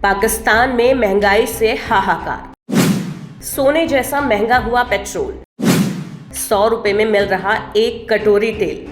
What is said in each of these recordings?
पाकिस्तान में महंगाई से हाहाकार। सोने जैसा महंगा हुआ पेट्रोल। 100 रुपए में मिल रहा एक कटोरी तेल।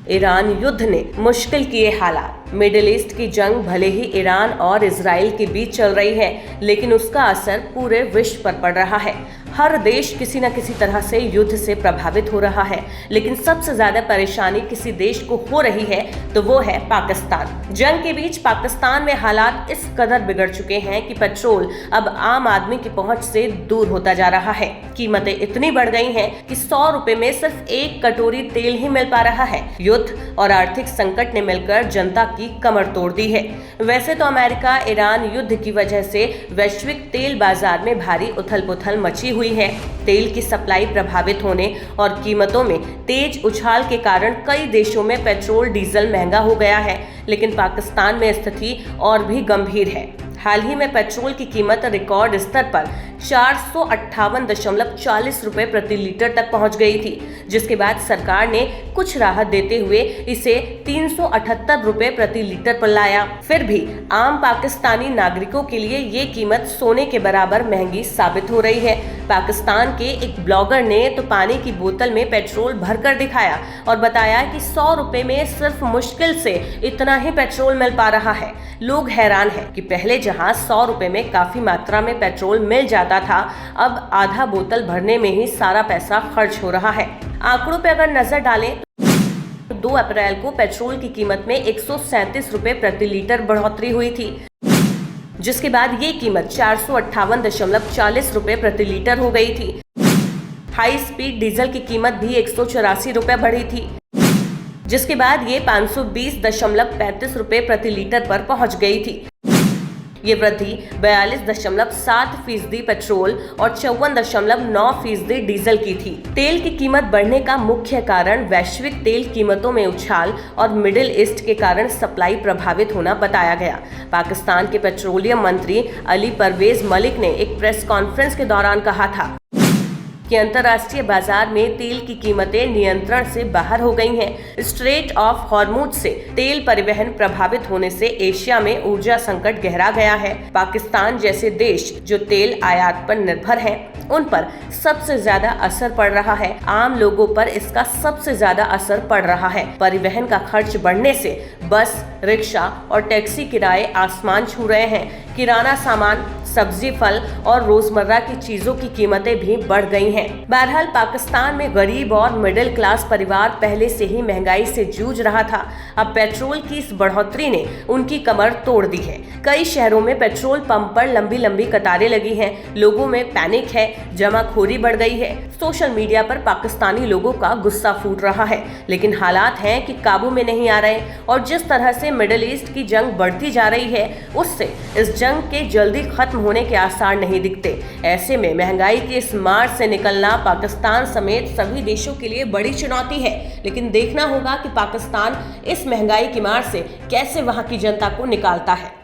ईरान युद्ध ने मुश्किल किए हालात। मिडिल ईस्ट की जंग भले ही ईरान और इजराइल के बीच चल रही है, लेकिन उसका असर पूरे विश्व पर पड़ रहा है। हर देश किसी न किसी तरह से युद्ध से प्रभावित हो रहा है, लेकिन सबसे ज्यादा परेशानी किसी देश को हो रही है तो वो है पाकिस्तान। जंग के बीच पाकिस्तान में हालात इस कदर बिगड़ चुके हैं कि पेट्रोल अब आम आदमी की पहुंच से दूर होता जा रहा है। कीमतें इतनी बढ़ गई हैं कि 100 रुपए में सिर्फ एक कटोरी तेल ही मिल पा रहा है। युद्ध और आर्थिक संकट ने मिलकर जनता की कमर तोड़ दी है। वैसे तो अमेरिका ईरान युद्ध की वजह से वैश्विक तेल बाजार में भारी उथल पुथल मची हुई है। तेल की सप्लाई प्रभावित होने और कीमतों में तेज उछाल के कारण कई देशों में पेट्रोल डीजल महंगा हो गया है, लेकिन पाकिस्तान में स्थिति और भी गंभीर है। हाल ही में पेट्रोल की कीमत रिकॉर्ड स्तर पर 458.40 रुपए प्रति लीटर तक पहुंच गई थी, जिसके बाद सरकार ने कुछ राहत देते हुए इसे 378 रुपए प्रति लीटर पर लाया। फिर भी आम पाकिस्तानी नागरिकों के लिए ये कीमत सोने के बराबर महंगी साबित हो रही है। पाकिस्तान के एक ब्लॉगर ने तो पानी की बोतल में पेट्रोल भरकर दिखाया और बताया कि 100 रुपए में सिर्फ मुश्किल से इतना ही पेट्रोल मिल पा रहा है। लोग हैरान हैं कि पहले जहां 100 रुपए में काफी मात्रा में पेट्रोल मिल जाता था, अब आधा बोतल भरने में ही सारा पैसा खर्च हो रहा है। आंकड़ों पर अगर नजर डालें तो 2 अप्रैल को पेट्रोल की कीमत में 137 रुपए प्रति लीटर बढ़ोतरी हुई थी, जिसके बाद ये कीमत 458.40 रुपए प्रति लीटर हो गई थी। हाई स्पीड डीजल की कीमत भी 184 रुपए बढ़ी थी, जिसके बाद ये 520.35 रुपए प्रति लीटर पर पहुंच गई थी। ये वृद्धि 42.7% पेट्रोल और 54.9% डीजल की थी। तेल की कीमत बढ़ने का मुख्य कारण वैश्विक तेल कीमतों में उछाल और मिडिल ईस्ट के कारण सप्लाई प्रभावित होना बताया गया। पाकिस्तान के पेट्रोलियम मंत्री अली परवेज मलिक ने एक प्रेस कॉन्फ्रेंस के दौरान कहा था कि अंतर्राष्ट्रीय बाजार में तेल की कीमतें नियंत्रण से बाहर हो गई हैं। स्ट्रेट ऑफ हॉर्मुज से तेल परिवहन प्रभावित होने से एशिया में ऊर्जा संकट गहरा गया है। पाकिस्तान जैसे देश जो तेल आयात पर निर्भर हैं, उन पर सबसे ज्यादा असर पड़ रहा है। आम लोगों पर इसका सबसे ज्यादा असर पड़ रहा है। परिवहन का खर्च बढ़ने से बस, रिक्शा और टैक्सी किराए आसमान छू रहे हैं। किराना सामान, सब्जी, फल और रोजमर्रा की चीजों की कीमतें भी बढ़ गई हैं। बहरहाल पाकिस्तान में गरीब और मिडिल क्लास परिवार पहले से ही महंगाई से जूझ रहा था। अब पेट्रोल की इस बढ़ोतरी ने उनकी कमर तोड़ दी है। कई शहरों में पेट्रोल पंप पर लंबी लंबी कतारें लगी हैं। लोगों में पैनिक है, जमाखोरी बढ़ गई है। सोशल मीडिया पर पाकिस्तानी लोगों का गुस्सा फूट रहा है, लेकिन हालात हैं कि काबू में नहीं आ रहे और जिस तरह से मिडिल ईस्ट की जंग बढ़ती जा रही है, उससे इस जंग के जल्दी खत्म होने के आसार नहीं दिखते। ऐसे में महंगाई की इस मार से निकलना पाकिस्तान समेत सभी देशों के लिए बड़ी चुनौती है, लेकिन देखना होगा कि पाकिस्तान इस महंगाई की मार से कैसे वहां की जनता को निकालता है।